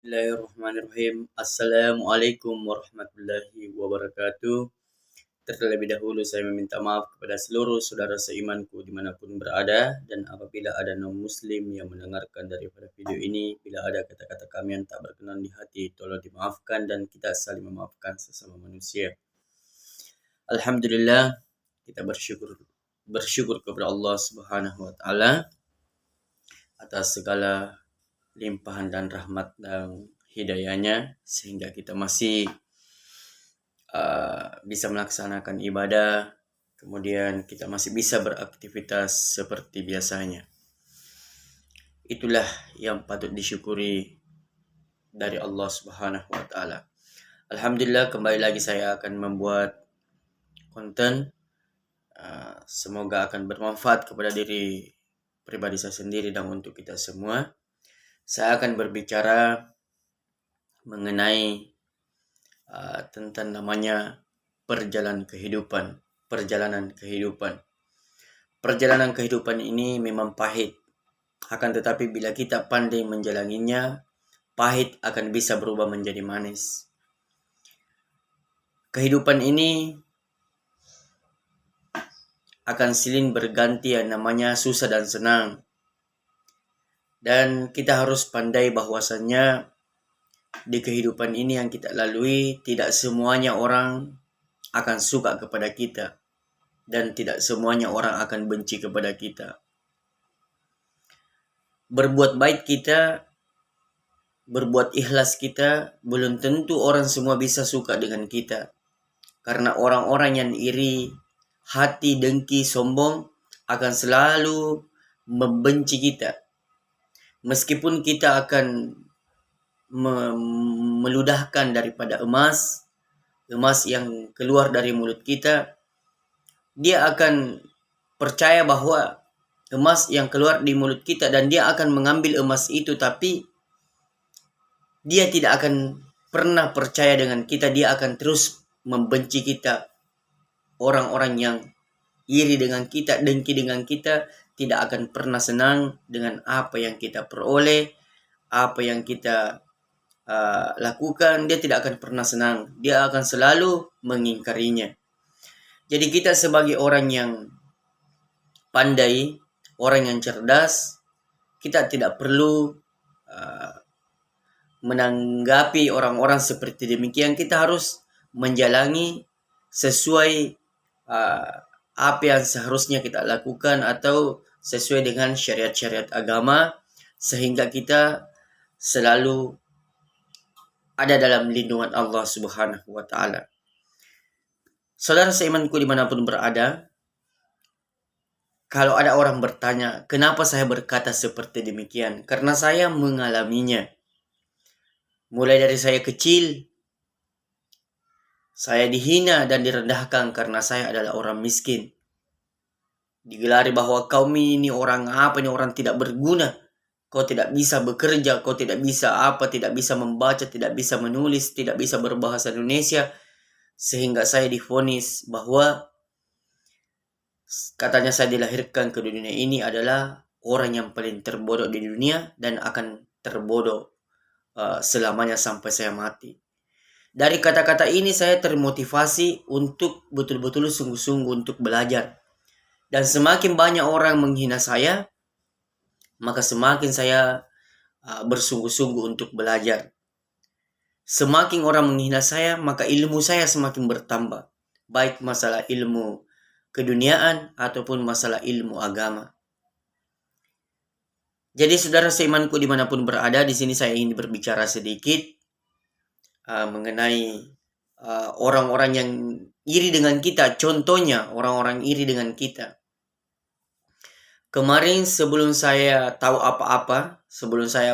Bismillahirrahmanirrahim. Assalamualaikum warahmatullahi wabarakatuh. Terlebih dahulu saya meminta maaf kepada seluruh saudara seimanku dimanapun berada. Dan apabila ada non-muslim yang mendengarkan daripada video ini, bila ada kata-kata kami yang tak berkenan di hati, tolong dimaafkan dan kita saling memaafkan sesama manusia. Alhamdulillah, kita bersyukur kepada Allah Subhanahu wa taala atas segala limpahan dan rahmat dan hidayahnya sehingga kita masih bisa melaksanakan ibadah, kemudian kita masih bisa beraktivitas seperti biasanya. Itulah yang patut disyukuri dari Allah Subhanahu wa taala. Alhamdulillah, kembali lagi saya akan membuat konten. Semoga akan bermanfaat kepada diri pribadi saya sendiri dan untuk kita semua. Saya akan berbicara mengenai tentang namanya perjalanan kehidupan. Perjalanan kehidupan ini memang pahit. Akan tetapi bila kita pandai menjalaninya, pahit akan bisa berubah menjadi manis. Kehidupan ini akan silih berganti yang namanya susah dan senang. Dan kita harus pandai bahwasannya di kehidupan ini yang kita lalui, tidak semuanya orang akan suka kepada kita. Dan tidak semuanya orang akan benci kepada kita. Berbuat baik kita, berbuat ikhlas kita, belum tentu orang semua bisa suka dengan kita. Karena orang-orang yang iri, hati, dengki, sombong akan selalu membenci kita. Meskipun kita akan meludahkan daripada emas yang keluar dari mulut kita, dia akan percaya bahwa emas yang keluar di mulut kita dan dia akan mengambil emas itu, tapi dia tidak akan pernah percaya dengan kita. Dia akan terus membenci kita. Orang-orang yang iri dengan kita, dengki dengan kita, tidak akan pernah senang dengan apa yang kita peroleh, apa yang kita lakukan. Dia tidak akan pernah senang. Dia akan selalu mengingkarinya. Jadi kita sebagai orang yang pandai, orang yang cerdas, kita tidak perlu menanggapi orang-orang seperti demikian. Kita harus menjalani sesuai apa yang seharusnya kita lakukan atau sesuai dengan syariat-syariat agama, sehingga kita selalu ada dalam lindungan Allah Subhanahu wa taala. Saudara seimanku dimanapun berada, kalau ada orang bertanya, kenapa saya berkata seperti demikian? Karena saya mengalaminya. Mulai dari saya kecil, saya dihina dan direndahkan karena saya adalah orang miskin. Digelari bahwa kau ini orang apa, ini orang tidak berguna. Kau tidak bisa bekerja, kau tidak bisa tidak bisa membaca, tidak bisa menulis, tidak bisa berbahasa Indonesia. Sehingga saya divonis bahwa katanya saya dilahirkan ke dunia ini adalah orang yang paling terbodoh di dunia dan akan terbodoh selamanya sampai saya mati. Dari kata-kata ini saya termotivasi untuk betul-betul sungguh-sungguh untuk belajar. Dan semakin banyak orang menghina saya, maka semakin saya bersungguh-sungguh untuk belajar. Semakin orang menghina saya, maka ilmu saya semakin bertambah. Baik masalah ilmu keduniaan ataupun masalah ilmu agama. Jadi saudara seimanku dimanapun berada, di sini saya ingin berbicara sedikit mengenai orang-orang yang iri dengan kita. Contohnya orang-orang iri dengan kita. Kemarin sebelum saya tahu apa-apa, sebelum saya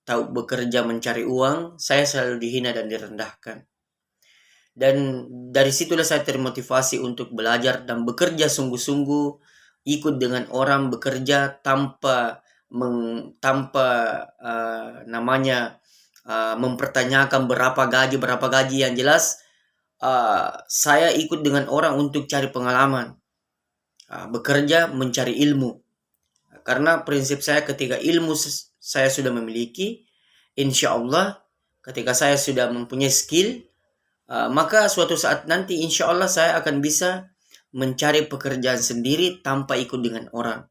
tahu bekerja mencari uang, saya selalu dihina dan direndahkan. Dan dari situlah saya termotivasi untuk belajar dan bekerja sungguh-sungguh, ikut dengan orang bekerja tanpa mempertanyakan berapa gaji. Yang jelas saya ikut dengan orang untuk cari pengalaman, bekerja mencari ilmu. Karena prinsip saya ketika ilmu saya sudah memiliki, insya Allah ketika saya sudah mempunyai skill, maka suatu saat nanti insya Allah saya akan bisa mencari pekerjaan sendiri tanpa ikut dengan orang.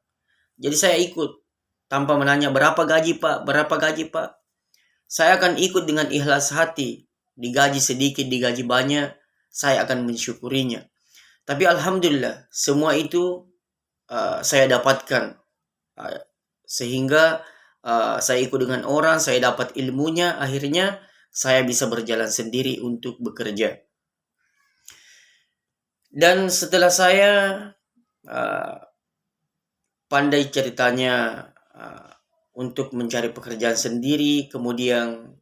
Jadi saya ikut tanpa menanya berapa gaji Pak, berapa gaji Pak. Saya akan ikut dengan ikhlas hati. Digaji sedikit, digaji banyak, saya akan mensyukurinya. Tapi alhamdulillah semua itu saya dapatkan. Sehingga saya ikut dengan orang, saya dapat ilmunya, akhirnya saya bisa berjalan sendiri untuk bekerja. Dan setelah saya pandai ceritanya untuk mencari pekerjaan sendiri, kemudian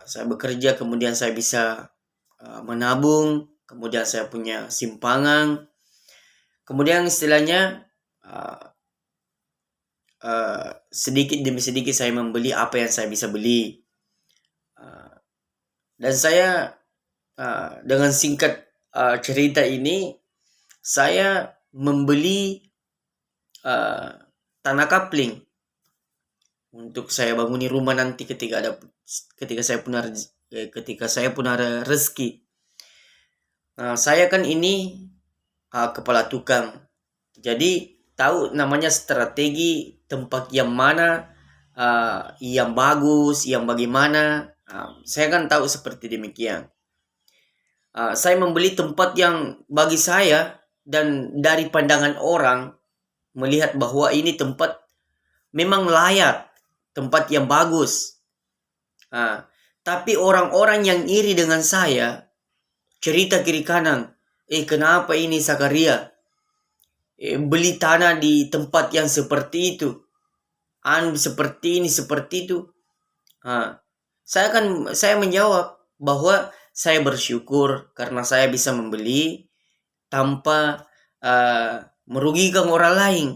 saya bekerja, kemudian saya bisa menabung, kemudian saya punya simpangan, kemudian istilahnya sedikit demi sedikit saya membeli apa yang saya bisa beli. Dan saya dengan singkat cerita ini, saya membeli tanah kapling untuk saya banguni rumah nanti ketika saya pun ada rezeki. Saya kan ini kepala tukang, jadi tahu namanya strategi tempat yang mana yang bagus, yang bagaimana. Saya kan tahu seperti demikian. Saya membeli tempat yang bagi saya dan dari pandangan orang melihat bahwa ini tempat memang layak, tempat yang bagus. Tapi orang-orang yang iri dengan saya cerita kiri kanan, kenapa ini Sakaria beli tanah di tempat yang seperti itu, seperti ini, seperti itu. Saya menjawab bahwa saya bersyukur karena saya bisa membeli tanpa merugikan orang lain.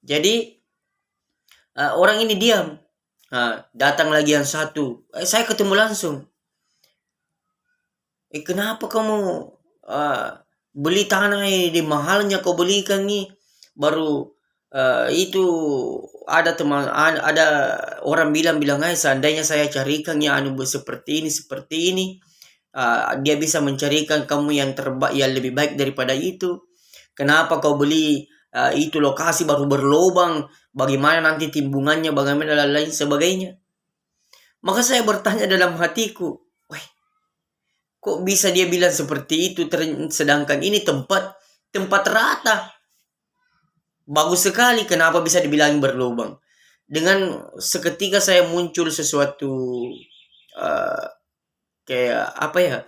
Jadi orang ini diam. Datang lagi yang satu, saya ketemu langsung. Kenapa kamu beli tanah ini mahalnya kau belikan nih? Baru itu ada orang bilang seandainya saya carikan yang seperti ini, dia bisa mencarikan kamu yang terbaik, yang lebih baik daripada itu. Kenapa kau beli itu lokasi baru berlobang? Bagaimana nanti timbungannya? Bagaimana dan lain sebagainya? Maka saya bertanya dalam hatiku, kok bisa dia bilang seperti itu? Sedangkan ini tempat rata, bagus sekali. Kenapa bisa dibilang berlubang? Dengan seketika saya muncul sesuatu kayak apa ya?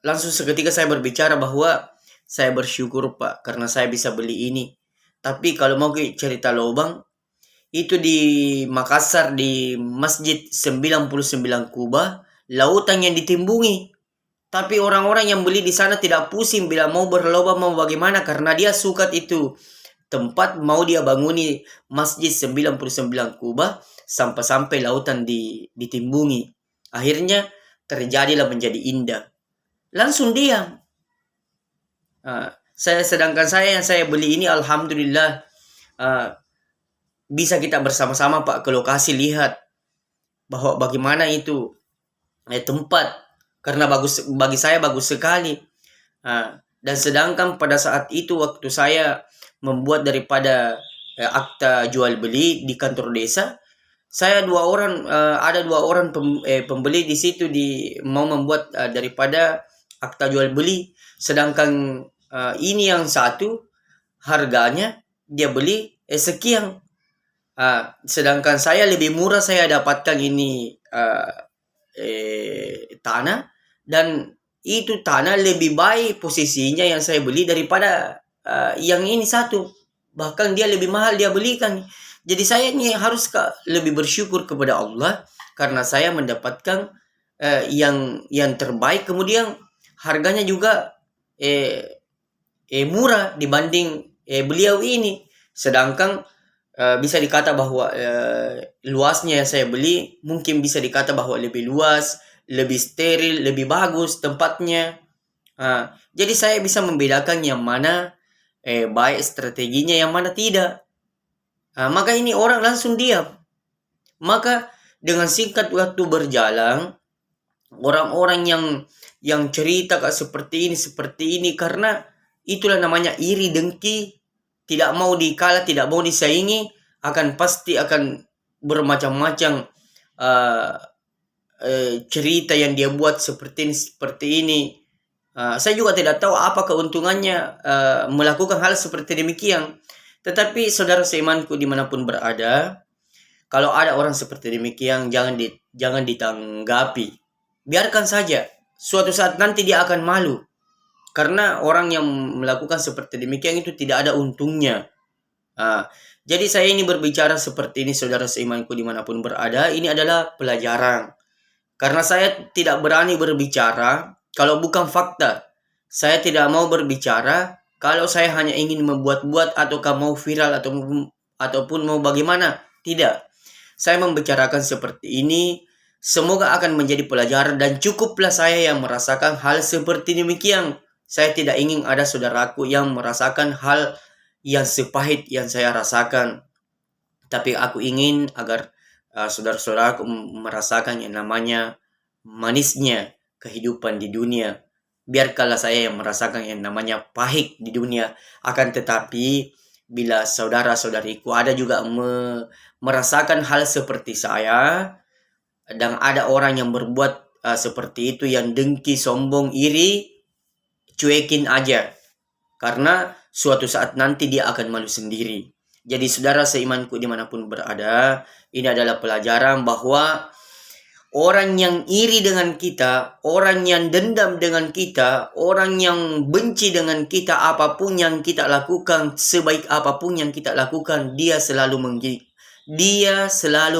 Langsung seketika saya berbicara bahwa saya bersyukur Pak karena saya bisa beli ini. Tapi kalau mau cerita lubang, itu di Makassar di Masjid 99 Kubah, lautan yang ditimbungi. Tapi orang-orang yang beli di sana tidak pusing bila mau berlobang mau bagaimana, karena dia suka itu tempat, mau dia banguni Masjid 99 Kubah sampai lautan ditimbungi. Akhirnya terjadilah menjadi indah. Langsung diam. Sedangkan saya yang saya beli ini alhamdulillah bisa kita bersama-sama Pak ke lokasi lihat bahwa bagaimana itu tempat, karena bagi saya bagus sekali. Dan sedangkan pada saat itu waktu saya membuat daripada akta jual beli di kantor desa, saya ada dua orang pembeli di situ mau membuat daripada akta jual beli. Sedangkan ini yang satu harganya dia beli sekian. Sedangkan saya lebih murah, saya dapatkan ini tanah, dan itu tanah lebih baik posisinya yang saya beli daripada yang ini satu. Bahkan dia lebih mahal dia belikan. Jadi saya ini harus lebih bersyukur kepada Allah karena saya mendapatkan yang terbaik, kemudian harganya juga murah dibanding beliau ini. Sedangkan bisa dikata bahwa luasnya yang saya beli mungkin bisa dikata bahwa lebih luas, lebih steril, lebih bagus tempatnya. Jadi saya bisa membedakan yang mana baik strateginya, yang mana tidak. Maka ini orang langsung diam. Maka dengan singkat waktu berjalan, orang-orang yang cerita kak seperti ini, karena itulah namanya iri dengki, tidak mau dikalah, tidak mau disaingi, pasti akan bermacam-macam uh, cerita yang dia buat seperti ini. Saya juga tidak tahu apa keuntungannya melakukan hal seperti demikian. Tetapi saudara seimanku dimanapun berada, kalau ada orang seperti demikian, jangan ditanggapi. Biarkan saja. Suatu saat nanti dia akan malu. Karena orang yang melakukan seperti demikian itu tidak ada untungnya. Jadi saya ini berbicara seperti ini, saudara seimanku dimanapun berada, ini adalah pelajaran. Karena saya tidak berani berbicara kalau bukan fakta. Saya tidak mau berbicara kalau saya hanya ingin membuat-buat ataukah mau viral ataupun mau bagaimana. Tidak. Saya membicarakan seperti ini, semoga akan menjadi pelajaran dan cukuplah saya yang merasakan hal seperti demikian. Saya tidak ingin ada saudaraku yang merasakan hal yang sepahit yang saya rasakan. Tapi aku ingin agar saudara-saudaraku merasakan yang namanya manisnya kehidupan di dunia. Biarkanlah saya yang merasakan yang namanya pahit di dunia. Akan tetapi bila saudara-saudariku ada juga merasakan hal seperti saya, dan ada orang yang berbuat seperti itu, yang dengki, sombong, iri, cuekin aja. Karena suatu saat nanti dia akan malu sendiri. Jadi saudara seimanku dimanapun berada, ini adalah pelajaran bahwa orang yang iri dengan kita, orang yang dendam dengan kita, orang yang benci dengan kita, apapun yang kita lakukan, sebaik apapun yang kita lakukan, dia selalu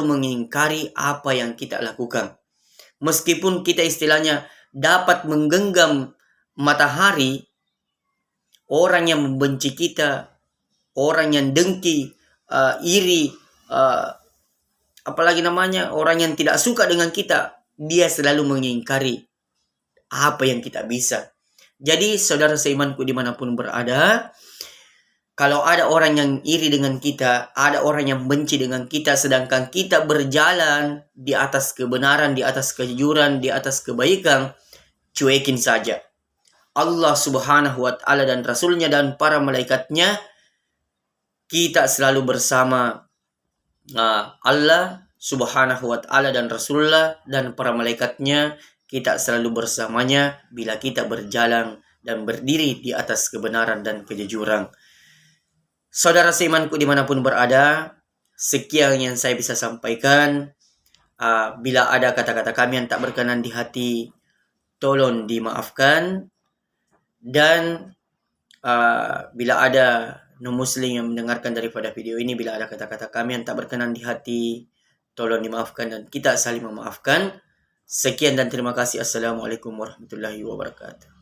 mengingkari apa yang kita lakukan. Meskipun kita istilahnya dapat menggenggam matahari, orang yang membenci kita, orang yang dengki, iri, apalagi namanya orang yang tidak suka dengan kita, dia selalu mengingkari apa yang kita bisa. Jadi saudara seimanku dimanapun berada, kalau ada orang yang iri dengan kita, ada orang yang benci dengan kita, sedangkan kita berjalan di atas kebenaran, di atas kejujuran, di atas kebaikan, cuekin saja. Allah subhanahu wa ta'ala dan Rasulnya dan para malaikatnya, kita selalu bersama Allah subhanahu wa ta'ala dan Rasulullah dan para malaikatnya. Kita selalu bersamanya bila kita berjalan dan berdiri di atas kebenaran dan kejujuran. Saudara seimanku dimanapun berada, sekian yang saya bisa sampaikan. Bila ada kata-kata kami yang tak berkenan di hati, tolong dimaafkan. Dan bila ada non-muslim yang mendengarkan daripada video ini, bila ada kata-kata kami yang tak berkenan di hati, tolong dimaafkan dan kita saling memaafkan. Sekian dan terima kasih. Assalamualaikum warahmatullahi wabarakatuh.